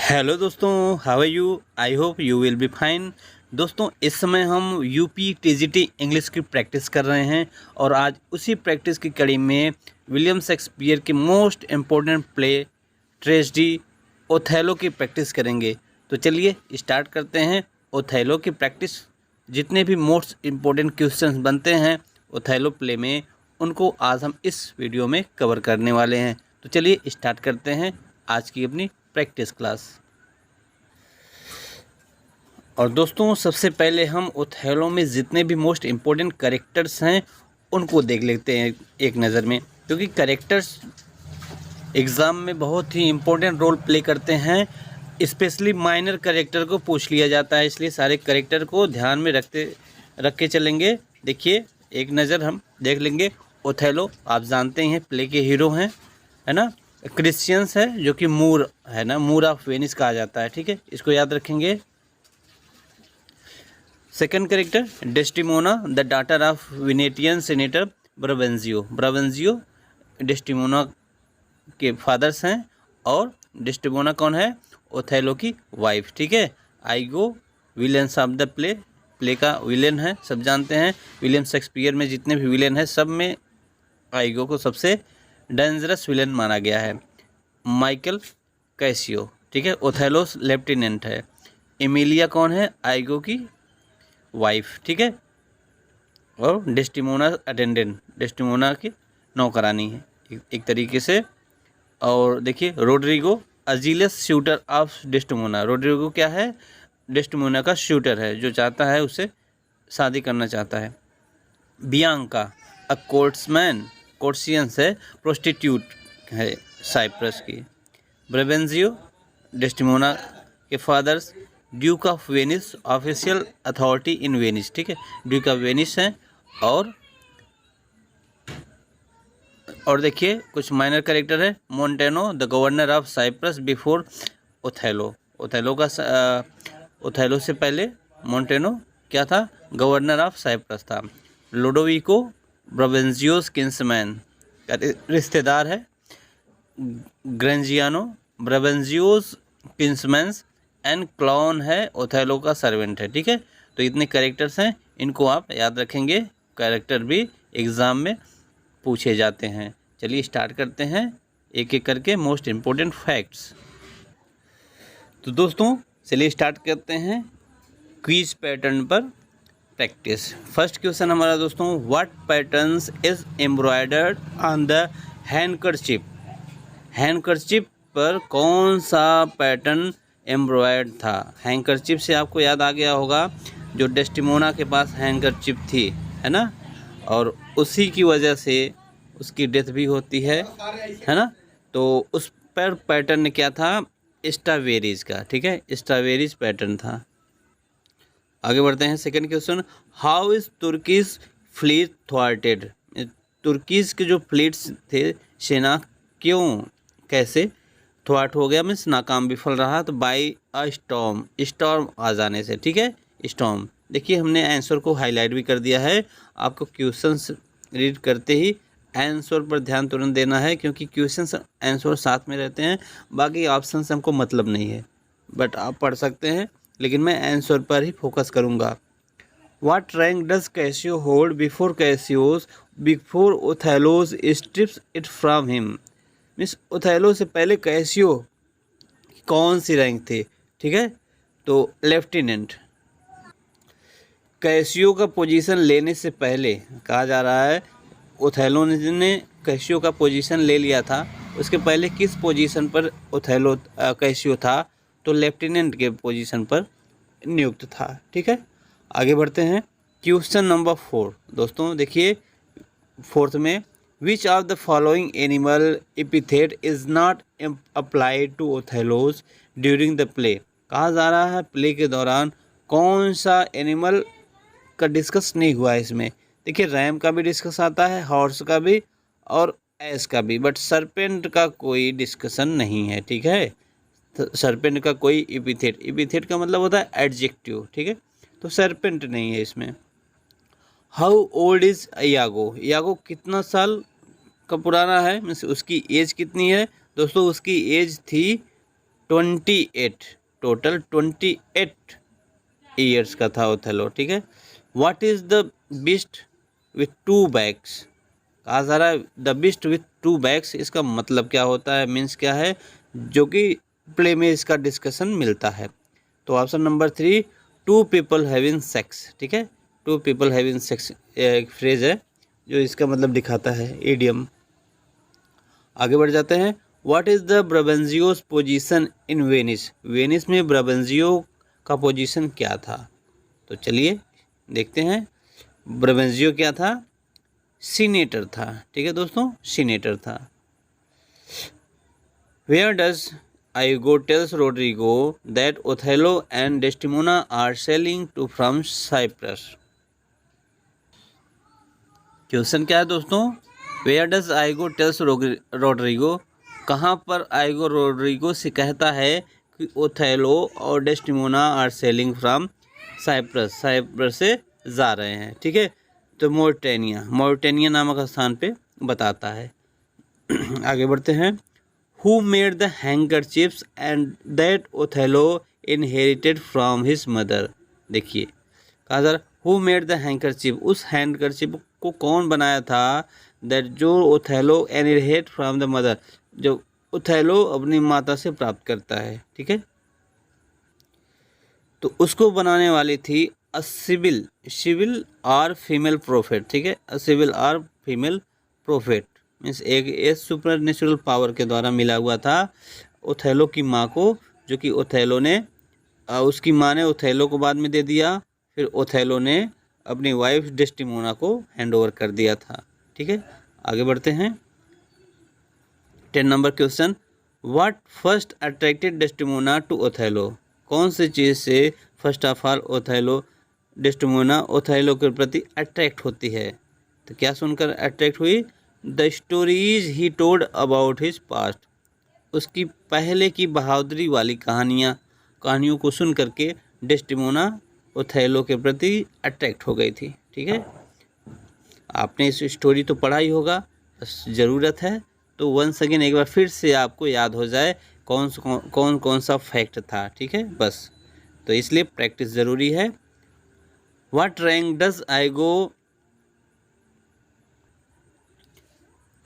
Hello दोस्तों, how are you? I hope you will be fine. दोस्तों, इस समय हम यूपी टीजीटी इंग्लिश की प्रैक्टिस कर रहे हैं और आज उसी प्रैक्टिस की कड़ी में विलियम शेक्सपियर के most important play tragedy Othello की प्रैक्टिस करेंगे। तो चलिए स्टार्ट करते हैं ओथेलो की प्रैक्टिस। जितने भी मोस्ट इम्पोर्टेंट क्वेश्चंस बनते हैं ओथेलो प्ले में, उनको आज हम इस वीडियो में कवर करने वाले हैं। तो चलिए स्टार्ट करते हैं आज की अपनी प्रैक्टिस क्लास। और दोस्तों, सबसे पहले हम ओथेलो में जितने भी मोस्ट इम्पोर्टेंट कैरेक्टर्स हैं उनको देख लेते हैं एक नज़र में, क्योंकि कैरेक्टर्स एग्ज़ाम में बहुत ही इम्पोर्टेंट रोल प्ले करते हैं। स्पेशली माइनर कैरेक्टर को पूछ लिया जाता है, इसलिए सारे कैरेक्टर को ध्यान में रख के चलेंगे। देखिए, एक नज़र हम देख लेंगे। ओथेलो आप जानते हैं प्ले के हीरो हैं, है ना। क्रिश्चियंस है जो कि मूर है ना, मूर ऑफ वेनिस कहा जाता है, ठीक है, इसको याद रखेंगे। Second character Desdemona, the daughter of Venetian senator Brabantio. Brabantio Desdemona के फादर्स हैं और डेस्टिमोना कौन है? ओथेलो की वाइफ, ठीक है। IGo villains of the play का विलेन है, सब जानते हैं। विलियम शेक्सपियर में जितने भी विलेन हैं सब में आइगो को सबसे डेंजरस विलेन माना गया है। माइकल कैसियो, ठीक है, ओथेलोस लेफ्टिनेंट है। एमिलिया कौन है? आइगो की वाइफ, ठीक है। और डेस्टिमोना अटेंडेंट, डेस्टिमोना की नौकरानी है एक तरीके से। और देखिए, Roderigo a jealous suitor of Desdemona. Roderigo क्या है? डेस्टिमोना का शूटर है, जो चाहता है उससे शादी करना चाहता है। बियांका अ कोर्ट्समैन, कोर्सियंस है, प्रोस्टिट्यूट है साइप्रस की। ब्रेवेंजियो डेस्टिमोना के fathers, duke of Venice, official authority in Venice, ठीक है, ड्यूक ऑफ वेनिस हैं। और देखिए कुछ माइनर कैरेक्टर है। Montano the governor of Cyprus before Othello. Othello से पहले मोंटेनो क्या था? गवर्नर ऑफ साइप्रस था। लोडोविको ब्रावेंजियोस किंसमैन का रिश्तेदार है। ग्रेंजियानो ब्रावेंजियोस किंसमैन्स एंड क्लॉन है ओथेलो का सर्वेंट है, ठीक है। तो इतने कैरेक्टर्स हैं, इनको आप याद रखेंगे। कैरेक्टर भी एग्ज़ाम में पूछे जाते हैं। चलिए स्टार्ट करते हैं एक एक करके मोस्ट इम्पोर्टेंट फैक्ट्स। तो दोस्तों चलिए स्टार्ट करते हैं क्विज पैटर्न पर प्रैक्टिस। फर्स्ट क्वेश्चन हमारा दोस्तों, what patterns is embroidered on the handkerchief. Handkerchief पर कौन सा पैटर्न एम्ब्रॉयड था? हैंडकरचिप से आपको याद आ गया होगा, जो डेस्टिमोना के पास हैंडकरचिप थी, है ना, और उसी की वजह से उसकी डेथ भी होती है ना। तो उस पर पैटर्न क्या था? स्ट्रॉबेरीज का, ठीक है, स्ट्रॉबेरीज पैटर्न था। आगे बढ़ते हैं second question, how is Turkish fleet thwarted. Turkey's के जो फ्लीट्स थे, सेना क्यों कैसे थ्वार्ट हो गया, मीन्स नाकाम विफल रहा? तो बाई अ स्टॉर्म, स्टॉर्म आ जाने से, ठीक है, स्टॉर्म। देखिए हमने आंसर को हाईलाइट भी कर दिया है। आपको क्वेश्चंस रीड करते ही आंसर पर ध्यान तुरंत देना है, क्योंकि क्वेश्चंस आंसर साथ में रहते हैं, बाकी ऑप्शन से हमको मतलब नहीं है, बट आप पढ़ सकते हैं, लेकिन मैं आंसर पर ही फोकस करूँगा। What rank does Cassio hold before Othello's strips it from him. Means Othello से पहले कैसियो कौन सी रैंक थी, ठीक है, तो लेफ्टिनेंट। कैसियो का पोजीशन लेने से पहले कहा जा रहा है ओथेलो ने कैसियो का पोजीशन ले लिया था, उसके पहले किस पोजीशन पर ओथेलो कैसियो था? तो लेफ्टिनेंट के पोजीशन पर नियुक्त था, ठीक है। आगे बढ़ते हैं क्वेश्चन नंबर 4। दोस्तों देखिए फोर्थ में, which of the following animal epithet is not applied to Othello's during the play. कहा जा रहा है प्ले के दौरान कौन सा एनिमल का डिस्कस नहीं हुआ है इसमें। देखिए रैम का भी डिस्कस आता है, हॉर्स का भी और एस का भी, बट सरपेंट का कोई डिस्कशन नहीं है, ठीक है। तो सरपेंट का कोई एपिथेट का मतलब होता है एडजेक्टिव, ठीक है, तो सरपेंट नहीं है इसमें। How old is यागो। यागो कितना साल का पुराना है, मीन्स उसकी एज कितनी है? दोस्तों उसकी एज थी 28 टोटल 28 ईयर्स का था ओथेलो, ठीक है। What is the beast with 2 backs, कहा जा रहा है द बिस्ट विथ 2 बैग्स, इसका मतलब क्या होता है, मीन्स क्या है, जो कि प्ले में इसका डिस्कशन मिलता है। तो option number 3 2 people having sex, ठीक है। 2 पीपल हैविंग सेक्स एक फ्रेज है जो इसका मतलब दिखाता है, इडियम। आगे बढ़ जाते हैं। What is the Brabantio's position in Venice, Venice में ब्राबेंजियो का पोजीशन क्या था, तो चलिए देखते हैं। ब्राबेंजियो क्या था, सीनेटर था, ठीक है दोस्तों, सीनेटर था। Where does Iago tells Roderigo that Othello and Desdemona are sailing to from Cyprus. Question क्या है दोस्तों, where does Iago tells Roderigo, कहाँ पर आइगो रोड्रिगो से कहता है कि ओथेलो और Desdemona are sailing from Cyprus, Cyprus से जा रहे हैं, ठीक है। तो मोरिटेनिया नामक स्थान पे बताता है। आगे बढ़ते हैं। Who made the handkerchiefs and that Othello inherited from his mother, देखिए कहा sir who made the handkerchief, उस हैंकरचीफ को कौन बनाया था, दैट जो Othello inherit from the mother, जो ओथेलो अपनी माता से प्राप्त करता है, ठीक है। तो उसको बनाने वाली थी अ सिविल और फीमेल प्रोफेट, ठीक है। अ सिविल और फीमेल प्रोफेट मीन्स एक सुपर नेचुरल पावर के द्वारा मिला हुआ था ओथेलो की माँ को, जो कि ओथेलो ने उसकी माँ ने ओथेलो को बाद में दे दिया, फिर ओथेलो ने अपनी वाइफ डेस्टिमोना को हैंड ओवर कर दिया था, ठीक है। आगे बढ़ते हैं। 10 number question, what first attracted Desdemona to Othello, कौन सी चीज़ से first of all Othello Desdemona Othello के प्रति अट्रैक्ट होती है, तो क्या सुनकर अट्रैक्ट हुई, the stories he told about his past, उसकी पहले की बहादुरी वाली कहानियों को सुन करके डेस्टिमोना ओथेलो के प्रति अट्रैक्ट हो गई थी, ठीक है। आपने इस स्टोरी तो पढ़ा ही होगा, बस ज़रूरत है तो वंस अगेन एक बार फिर से आपको याद हो जाए कौन सा फैक्ट था, ठीक है, बस तो इसलिए प्रैक्टिस ज़रूरी है। What rank does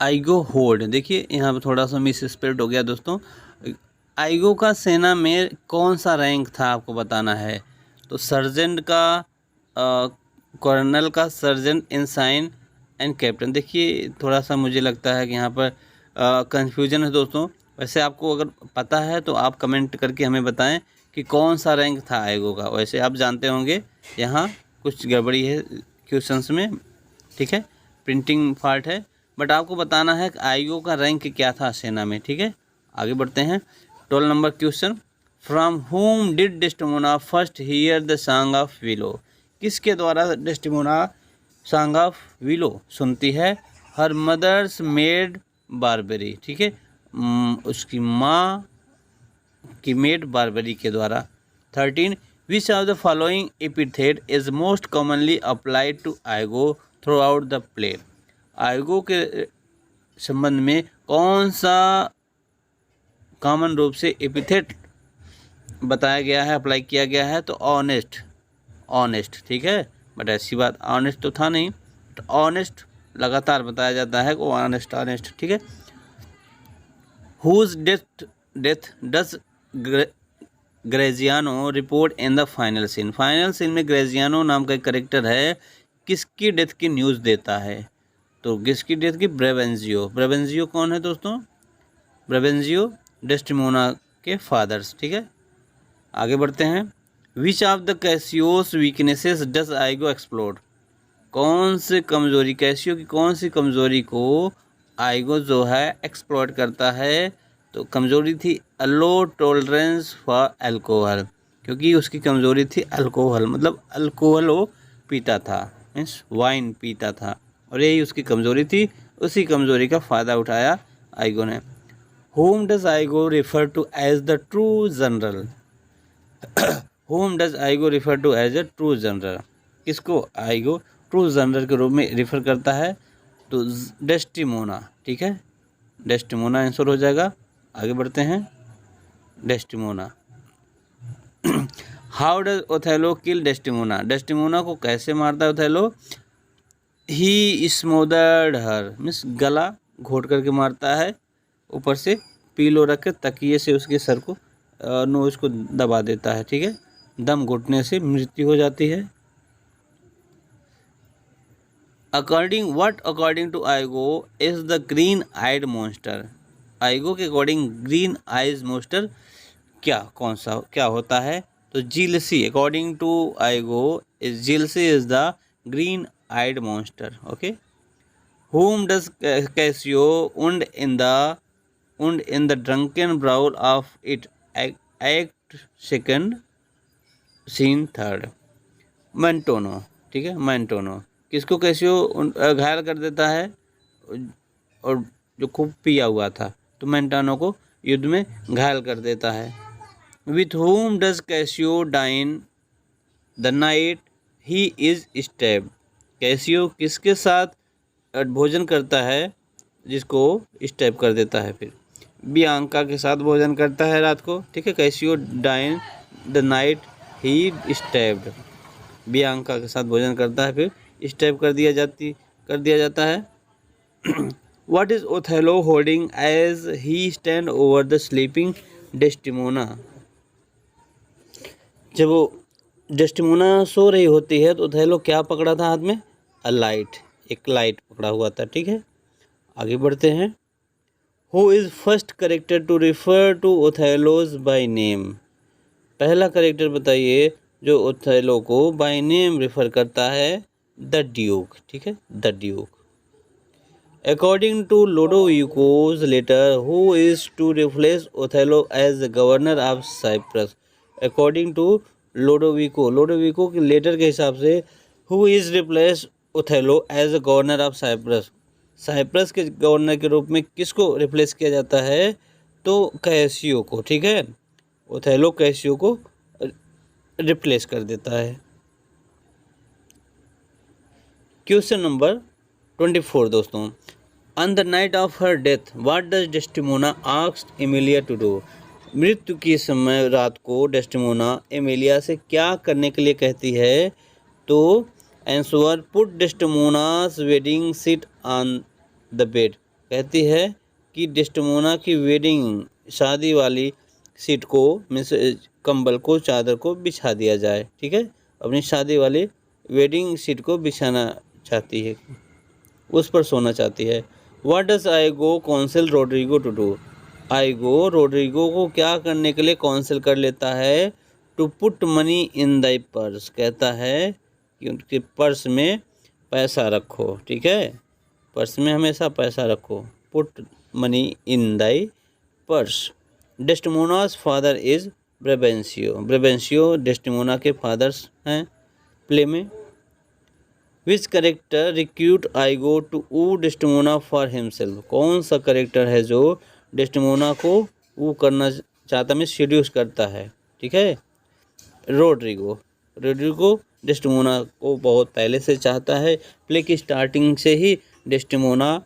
iGo hold, देखिए यहाँ पर थोड़ा सा मिस स्पेल्ड हो गया दोस्तों। आइगो का सेना में कौन सा रैंक था आपको बताना है, तो सर्जेंट का, कर्नल का, सर्जेंट, इंसाइन एंड कैप्टन। देखिए थोड़ा सा मुझे लगता है कि यहाँ पर कंफ्यूजन है दोस्तों। वैसे आपको अगर पता है तो आप कमेंट करके हमें बताएं कि कौन सा रैंक था आइगो का। वैसे आप जानते होंगे यहाँ कुछ गड़बड़ी है क्वेश्चंस में, ठीक है, प्रिंटिंग फॉल्ट है, बट आपको बताना है कि आइगो का रैंक क्या था सेना में, ठीक है। आगे बढ़ते हैं। 12 number question, from home did Desdemona first here the song of willow, किसके द्वारा डेस्टिमोना सॉन्ग ऑफ विलो सुनती है, हर मदर्स मेड बारबरी, ठीक है, उसकी माँ की मेड बारबरी के द्वारा। 13 which of the following epithet is most commonly applied to Iago throughout the play, Iago के संबंध में कौन सा कॉमन रूप से एपिथेट बताया गया है, अप्लाई किया गया है, तो ऑनेस्ट, ठीक है, बट ऐसी बात ऑनेस्ट तो था नहीं, तो ऑनेस्ट लगातार बताया जाता है को ऑनेस्ट, ठीक है। Whose death does Gratiano report in the final scene, final scene में ग्रेजियानो नाम का एक करेक्टर है, किसकी डेथ की न्यूज़ देता है, तो किसकी डेथ की, ब्राबेंजियो कौन है दोस्तों, ब्राबेंजियो डेस्टिमोना के फादर्स, ठीक है। आगे बढ़ते हैं। Which of the Cassio's weaknesses does Iago explore, कौन सी कमजोरी, कैसियो की कौन सी कमजोरी को आइगो जो है एक्सप्लोर करता है, तो कमजोरी थी लो टॉलरेंस फॉर अल्कोहल, क्योंकि उसकी कमजोरी थी अल्कोहल, मतलब अल्कोहल वो पीता था, मीन्स वाइन पीता था, और यही उसकी कमजोरी थी, उसी कमजोरी का फ़ायदा उठाया आइगो ने। Whom does Iago refer to as the true general, whom does Iago refer to as a true general, किसको आइगो ट्रू जनरल के रूप में रिफर करता है, तो डेस्टिमोना, ठीक है, डेस्टिमोना आंसर हो जाएगा। आगे बढ़ते हैं। Desdemona. How does Othello kill Desdemona, Desdemona को कैसे मारता है ओथेलो? ही स्मोदर्ड हर, मीन्स गला घोट करके मारता है, ऊपर से पीलो रख के तकिए से उसके सर को नोज को दबा देता है, ठीक है। दम घुटने से मृत्यु हो जाती है। According to Iago is the green eyed monster, Iago के अकॉर्डिंग ग्रीन आइज मॉन्स्टर क्या होता है? तो jealousy, according to Iago jealousy is the green eyed monster. Okay. whom does Cassio wound in the drunken brawl of it, act second scene third. Montano, ठीक है, मैंटोनो किसको Casio घायल कर देता है? और जो खूब पिया हुआ था, तो मैंटोनो को युद्ध में घायल कर देता है। With whom does Cassio dine the night he is stabbed, Cassio किसके साथ भोजन करता है जिसको स्टेप कर देता है? फिर बियांका के साथ भोजन करता है रात को, ठीक है। Cassio dine the night he stepped, Bianca के साथ भोजन करता है, फिर स्टेप कर दिया जाता है। What is Othello holding as he stand over the sleeping Desdemona, जब वो डेस्टिमोना सो रही होती है तो ओथेलो क्या पकड़ा था हाथ में? अ लाइट, एक लाइट पकड़ा हुआ था, ठीक है। आगे बढ़ते हैं। Who is first character to refer to Othello's by name, पहला करेक्टर बताइए जो ओथेलो को बाय नेम रेफर करता है? द ड्यूक, ठीक है, the duke. According to Lodovico's letter who is to replace Othello as governor of Cyprus, according to Lodovico के letter के हिसाब से who is replace Othello as governor of Cyprus, Cyprus के governor के रूप में किसको रिप्लेस किया जाता है? तो कैसियो को, ठीक है। ओथेलो कैसियो को रिप्लेस कर देता है। क्वेश्चन नंबर 24 दोस्तों, on the night of her death what does Desdemona asked Emilia to do, मृत्यु के समय रात को डेस्टिमोना एमिलिया से क्या करने के लिए कहती है? तो answer put Desdemona's wedding sheet on the bed, कहती है कि डेस्टिमोना की वेडिंग शादी वाली सीट को, मीन्स कंबल को, चादर को बिछा दिया जाए, ठीक है। अपनी शादी वाली वेडिंग सीट को बिछाना चाहती है, उस पर सोना चाहती है। What does Iago counsel Roderigo to do, Iago Roderigo को क्या करने के लिए काउंसिल कर लेता है? To put money in the purse, कहता है कि उनके पर्स में पैसा रखो, ठीक है, पर्स में हमेशा पैसा रखो। Put money in the purse. Desdemona's father is Brabantio, Brabantio Desdemona के फादर्स हैं प्ले में। Which character recruit Iago to woo Desdemona for himself, कौन सा करेक्टर है जो डेस्टिमोना को वो करना चाहता में सीड्यूस करता है, ठीक है? रोड्रिगो डेस्टिमोना को बहुत पहले से चाहता है, प्ले की स्टार्टिंग से ही डेस्टिमोना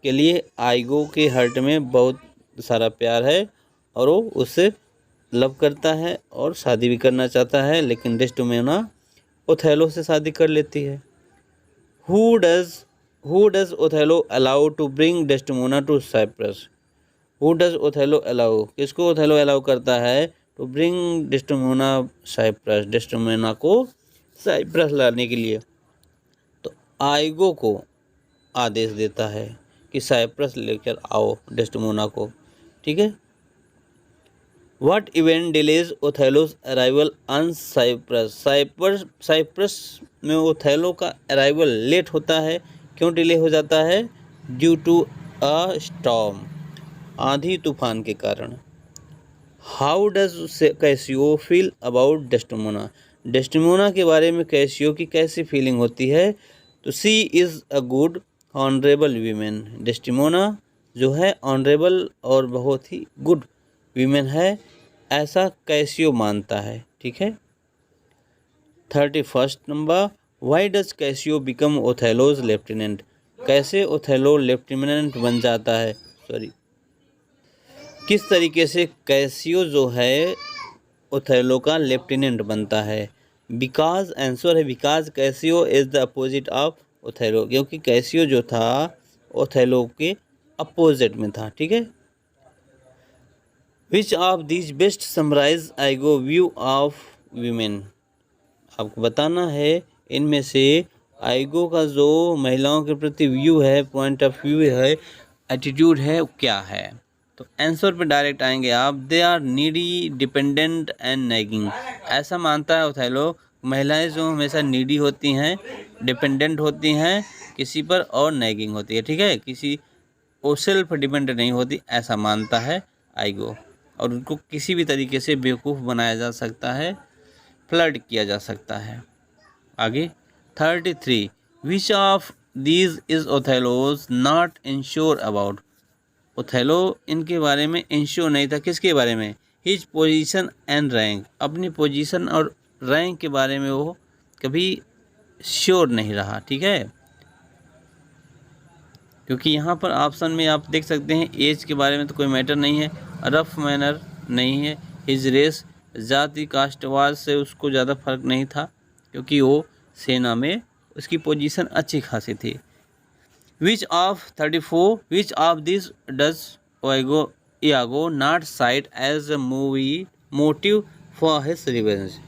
के लिए आइगो के हार्ट में बहुत सारा प्यार है और वो उससे लव करता है और शादी भी करना चाहता है, लेकिन डेस्टिमोना ओथेलो से शादी कर लेती है। Who does Othello allow to bring Desdemona to Cyprus? Who does Othello allow? किसको Othello allow करता है to bring Desdemona Cyprus? Desdemona को साइप्रस लाने के लिए तो आइगो को आदेश देता है कि साइप्रस लेकर आओ डेस्डेमोना को, ठीक है। What event delays Othello's arrival on Cyprus? Cyprus में ओथेलो का अराइवल लेट होता है, क्यों डिले हो जाता है? ड्यू टू अ स्टॉर्म, आंधी तूफान के कारण। How does Casio feel about Desdemona? Desdemona के बारे में कैसियो की कैसी फीलिंग होती है? तो she is a good honourable women, Desdemona जो है ऑनरेबल और बहुत ही गुड वीमेन है, ऐसा कैसियो मानता है, ठीक है। 31 number, why does Cassio become Othello's lieutenant? कैसे ओथेलो लेफ्टिनेंट बन जाता है? किस तरीके से कैसियो जो है ओथेलो का लेफ्टिनेंट बनता है? बिकॉज, आंसर है because Cassio is the opposite of Othello, क्योंकि कैसियो जो था ओथेलो के अपोजिट में था, ठीक है। Which of this best summarise Iago view of women, आपको बताना है इनमें से आइगो का जो महिलाओं के प्रति व्यू है, पॉइंट ऑफ व्यू है, एटीट्यूड है, वो क्या है? तो आंसर पे डायरेक्ट आएंगे आप। They are needy, dependent and nagging. ऐसा मानता है ओथेलो, महिलाएं जो हमेशा नीडी होती हैं, डिपेंडेंट होती हैं किसी पर, और नैगिंग होती है, ठीक है, किसी वो सेल्फ डिपेंड नहीं होती, ऐसा मानता है आइगो। और उनको किसी भी तरीके से बेवकूफ़ बनाया जा सकता है, फ्लर्ट किया जा सकता है। आगे 33, which of these is Othello's not insure about. Othello इनके बारे में इंश्योर नहीं था, किसके बारे में? हिज पोजीशन एंड रैंक, अपनी पोजीशन और रैंक के बारे में वो कभी श्योर नहीं रहा, ठीक है। क्योंकि यहाँ पर ऑप्शन में आप देख सकते हैं एज के बारे में तो कोई मैटर नहीं है, रफ मैनर नहीं है, हिज रेस, जाति कास्टवाज से उसको ज़्यादा फर्क नहीं था, क्योंकि वो सेना में उसकी पोजीशन अच्छी खासी थी। Which of 34, which of this does Iago not cite as a movie motive for his revenge.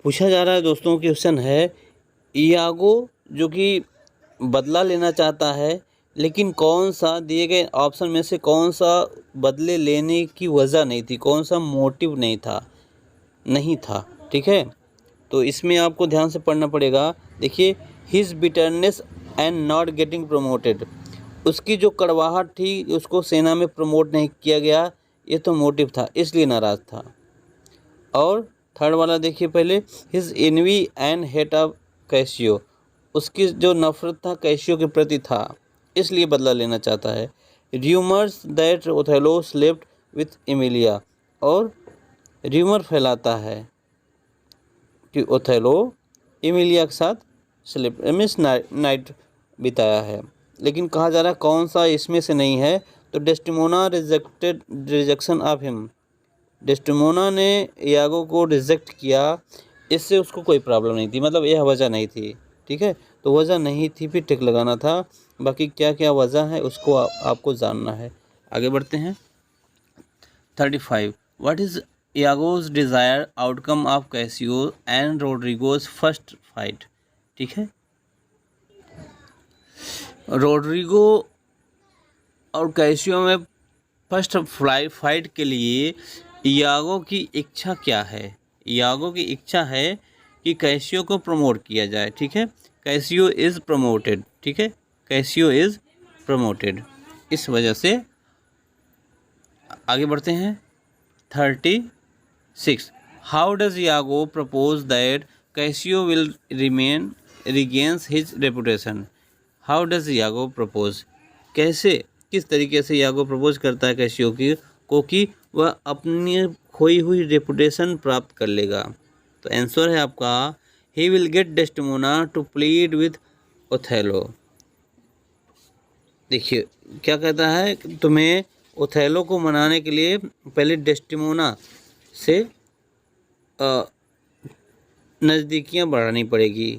पूछा जा रहा है दोस्तों, क्वेश्चन है इयागो जो कि बदला लेना चाहता है, लेकिन कौन सा दिए गए ऑप्शन में से कौन सा बदले लेने की वजह नहीं थी, कौन सा मोटिव नहीं था, ठीक है। तो इसमें आपको ध्यान से पढ़ना पड़ेगा। देखिए, his bitterness and not getting promoted, उसकी जो कड़वाहट थी, उसको सेना में प्रमोट नहीं किया गया, ये तो मोटिव था, इसलिए नाराज़ था। और थर्ड वाला देखिए पहले, his envy and hate of Cassio, उसकी जो नफरत था कैसियो के प्रति था, इसलिए बदला लेना चाहता है। Rumours that Othello slept with Emilia, और र्यूमर फैलाता है कि ओथेलो एमिलिया के साथ स्लेप्ट मीन्स नाइट बिताया है। लेकिन कहा जा रहा है कौन सा इसमें से नहीं है, तो Desdemona rejection of him, Desdemona ने इयागो को रिजेक्ट किया, इससे उसको कोई प्रॉब्लम नहीं थी, मतलब यह वजह नहीं थी, ठीक है। तो वजह नहीं थी फिर टिक लगाना था, बाकी क्या क्या वजह है उसको आपको जानना है। आगे बढ़ते हैं 35, what is Iago's desire outcome of Cassio and Roderigo's first fight, ठीक है। रोड्रिगो और कैसियो में फर्स्ट फाइट के लिए इयागो की इच्छा क्या है? इयागो की इच्छा है कि कैसियो को प्रमोट किया जाए, ठीक है। कैसियो इज़ प्रमोटेड, ठीक है, कैसियो इज़ प्रमोटेड, इस वजह से। आगे बढ़ते हैं 36, how does Iago propose that Casio will regains his reputation. How does Iago propose, कैसे, किस तरीके से इयागो प्रपोज करता है कैसियो को कि वह अपनी खोई हुई रेपुटेशन प्राप्त कर लेगा। तो आंसर है आपका, he will get Desdemona to plead with Othello. देखिए क्या कहता है, तुम्हें ओथेलो को मनाने के लिए पहले डेस्टिमोना से नज़दीकियाँ बढ़ानी पड़ेगी।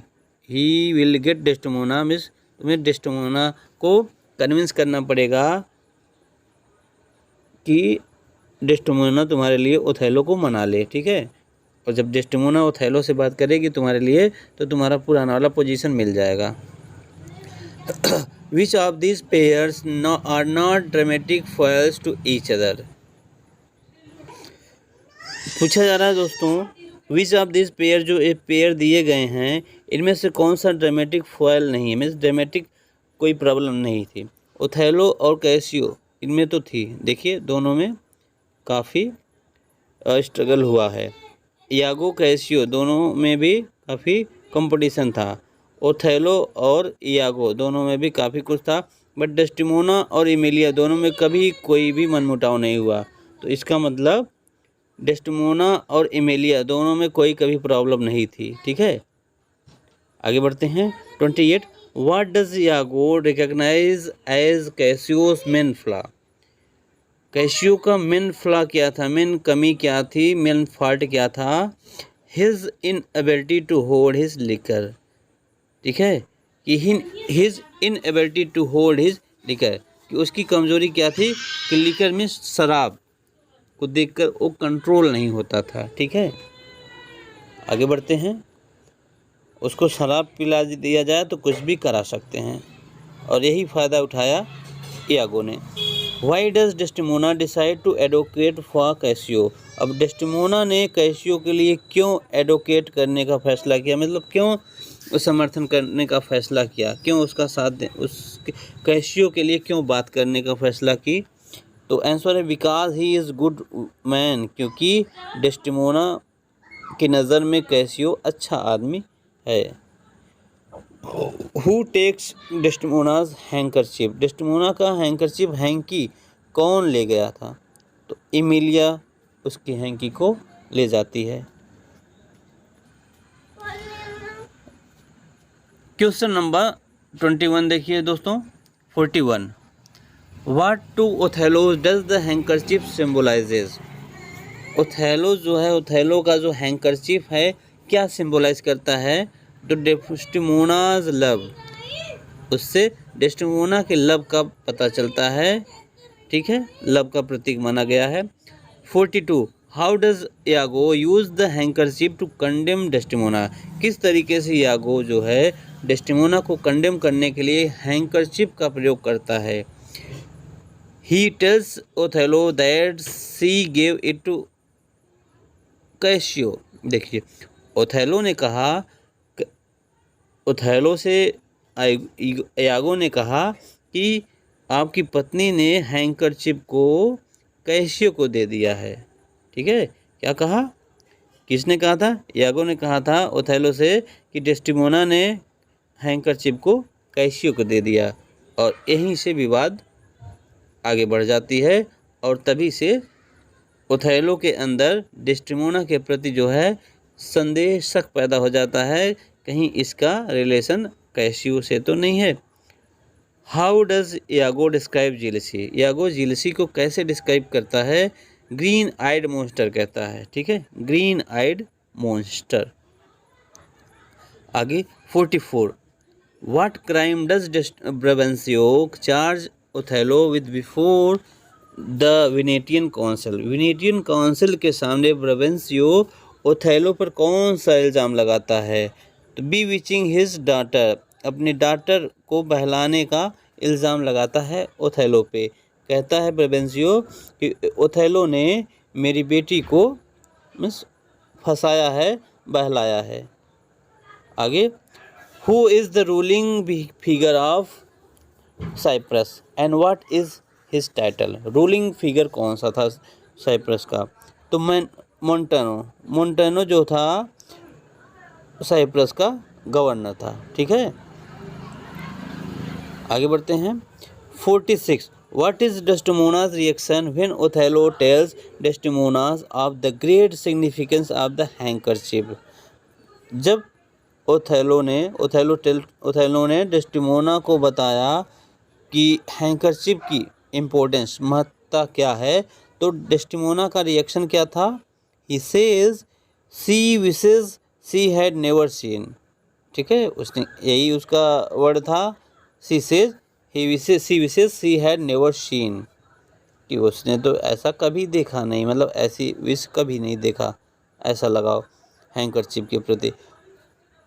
ही विल गेट डेस्टिमोना मीन्स तुम्हें डेस्टिमोना को कन्विंस करना पड़ेगा कि डेस्टिमोना तुम्हारे लिए ओथेलो को मना ले, ठीक है। और जब डेस्टिमोना ओथेलो से बात करेगी तुम्हारे लिए, तो तुम्हारा पुराना वाला पोजीशन मिल जाएगा। Which of this pairs are not dramatic foils to each other. पूछा जा रहा है दोस्तों, विच ऑफ दिस पेयर, जो एक पेयर दिए गए हैं, इनमें से कौन सा ड्रामेटिक फॉयल नहीं है, मीन्स ड्रामेटिक कोई प्रॉब्लम नहीं थी। ओथेलो और कैसियो इनमें तो थी, देखिए दोनों में काफ़ी स्ट्रगल हुआ है। इयागो कैसियो दोनों में भी काफ़ी कंपटीशन था, ओथेलो और इयागो दोनों में भी काफ़ी कुछ था, बट डेस्टिमोना और एमिलिया दोनों में कभी कोई भी मनमुटाव नहीं हुआ। तो इसका मतलब डेस्टिमोना और एमिलिया दोनों में कोई कभी प्रॉब्लम नहीं थी, ठीक है। आगे बढ़ते हैं 28, what does Iago recognize as Cassio's main flaw? Cassio का मेन फ्लॉ क्या था, मेन कमी क्या थी, मेन फॉल्ट क्या था? His inability to hold his liquor. ठीक है, कि his inability to hold his liquor, कि उसकी कमजोरी क्या थी कि लिकर में शराब को देखकर वो कंट्रोल नहीं होता था। ठीक है, आगे बढ़ते हैं। उसको शराब पिला दिया जाए तो कुछ भी करा सकते हैं, और यही फ़ायदा उठाया यागो ने। Why does Desdemona decide to advocate for Cassio? अब डेस्टिमोना ने कैसियो के लिए क्यों एडवोकेट करने का फैसला किया, मतलब क्यों समर्थन करने का फैसला किया, क्यों उसका साथ दे, उस कैसियो के लिए क्यों बात करने का फैसला की? तो आंसर है because he is good man, क्योंकि डेस्टिमोना की नज़र में कैसियो अच्छा आदमी है। Who takes Desdemona's handkerchief? Desdemona का हैंकरचिप, हैंकी कौन ले गया था? तो एमिलिया उसकी हैंकी को ले जाती है। क्वेश्चन नंबर 21 देखिए दोस्तों, 41। What to Othello does the handkerchief symbolizes? Othello जो है, ओथेलो का जो हैंकरचिप है क्या सिम्बोलाइज करता है? तो डेस्टिमोनाज लव, उससे डेस्टिमोना के लव का पता चलता है। ठीक है, लव का प्रतीक माना गया है। 42। How does Iago use the handkerchief to condemn Desdemona? किस तरीके से यागो जो है डेस्टिमोना को कंडेम करने के लिए हैंकरचिप का प्रयोग करता है? He tells Othello that she gave it to Cassio. देखिए, ओथेलो ने कहा, ओथेलो से यागो ने कहा कि आपकी पत्नी ने हैंकरचिप को कैसियो को दे दिया है। ठीक है, क्या कहा, किसने कहा था? यागो ने कहा था ओथेलो से कि डेस्टिमोना ने हैंकरचिप को कैसियो को दे दिया, और यहीं से विवाद आगे बढ़ जाती है, और तभी से ओथेलो के अंदर डेस्टिमोना के प्रति जो है संदेह, शक पैदा हो जाता है, कहीं इसका रिलेशन कैसियो से तो नहीं है। How does यागो describe jealousy? यागो jealousy को कैसे डिस्क्राइब करता है? ग्रीन आइड मॉन्स्टर कहता है। ठीक है, ग्रीन आइड मॉन्स्टर। आगे 44। What crime does Brabantio charge Othello with before the Venetian council? Venetian council के सामने ब्राबेंसियो ओथेलो पर कौन सा इल्ज़ाम लगाता है? तो बी विचिंग हिज डॉटर, अपने डॉटर को बहलाने का इल्ज़ाम लगाता है ओथेलो पे। कहता है ब्राबेंसियो कि ओथेलो ने मेरी बेटी को फंसाया है, बहलाया है। आगे, who is the ruling figure of Cyprus and what is his title? Ruling figure कौन सा था साइप्रस का? तो मोन्टेनो जो था साइप्रस का गवर्नर था। ठीक है, आगे बढ़ते हैं। 46। What is Desdemona's reaction when Othello tells Desdemona's of the great significance of the handkerchief? जब ओथेलो ने डेस्टिमोना को बताया कि हैंकरचिप की इम्पोर्टेंस, महत्ता क्या है, तो डेस्टिमोना का रिएक्शन क्या था? He says she wishes she had never seen. ठीक है, उसने यही उसका वर्ड था, she says she wishes she had never seen, कि उसने तो ऐसा कभी देखा नहीं, मतलब ऐसी विश कभी नहीं देखा, ऐसा लगाओ हैंकरचिप के प्रति।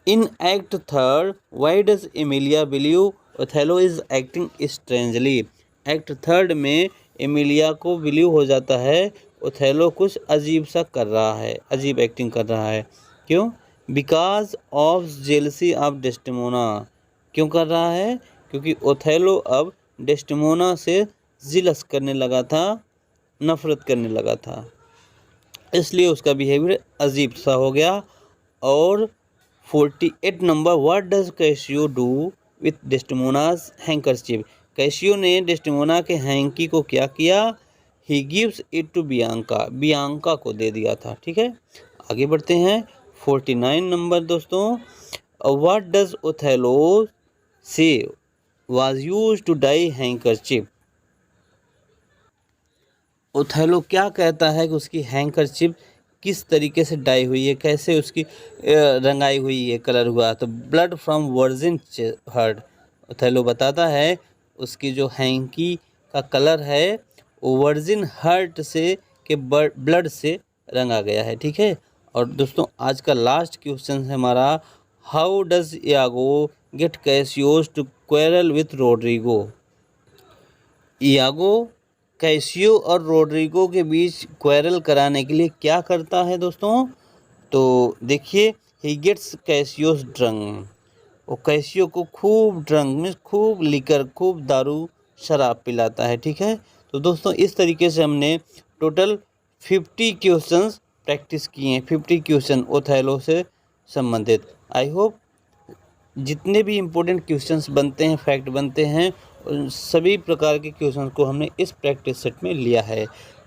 In act 3 why does Emilia believe Othello is acting strangely? Act 3 में एमिलिया को बिलीव हो जाता है ओथेलो कुछ अजीब सा कर रहा है, अजीब एक्टिंग कर रहा है। क्यों? Because of jealousy of Desdemona. क्यों कर रहा है? क्योंकि ओथेलो अब डेस्टिमोना से जिलस करने लगा था, नफरत करने लगा था, इसलिए उसका बिहेवियर अजीब सा हो गया। और 48 number, what does Cassio do with Desdemona's handkerchief? Cassio ने डेस्टिमोना के हैंकी को क्या किया? He gives it to Bianca, Bianca को दे दिया था। ठीक है, आगे बढ़ते हैं। 49 नंबर दोस्तों, व्हाट डज ओथेलो से was used to dye handkerchief। Othello क्या कहता है कि उसकी हैंकरचिप किस तरीके से डाई हुई है, कैसे उसकी रंगाई हुई है, कलर हुआ। तो blood from virgin heart. Othello बताता है उसकी जो हैंकी का कलर है वो वर्जिन हर्ट से के ब्लड से रंगा गया है, ठीक है। और दोस्तों आज का लास्ट क्वेश्चन है हमारा, how does Iago get Cassio's to quarrel with Roderigo. Iago Cassio और रोड्रिगो के बीच क्वेरल कराने के लिए क्या करता है दोस्तों, तो देखिए, ही गेट्स कैसियोस ड्रंक। वो कैसियो को खूब ड्रंक मीन्स खूब लिकर, खूब दारू शराब पिलाता है, ठीक है। तो दोस्तों इस तरीके से हमने टोटल 50 क्वेश्चंस प्रैक्टिस किए हैं, 50 क्वेश्चन ओथेलो से संबंधित। आई होप जितने भी इम्पोर्टेंट क्वेश्चंस बनते हैं, फैक्ट बनते हैं, उन सभी प्रकार के क्वेश्चंस को हमने इस प्रैक्टिस सेट में लिया है।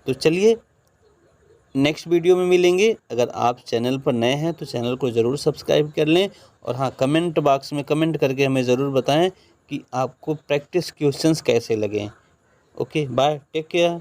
तो चलिए नेक्स्ट वीडियो में मिलेंगे। अगर आप चैनल पर नए हैं तो चैनल को ज़रूर सब्सक्राइब कर लें, और हाँ, कमेंट बॉक्स में कमेंट करके हमें ज़रूर बताएं कि आपको प्रैक्टिस क्वेश्चंस कैसे लगें। Okay, bye, take care.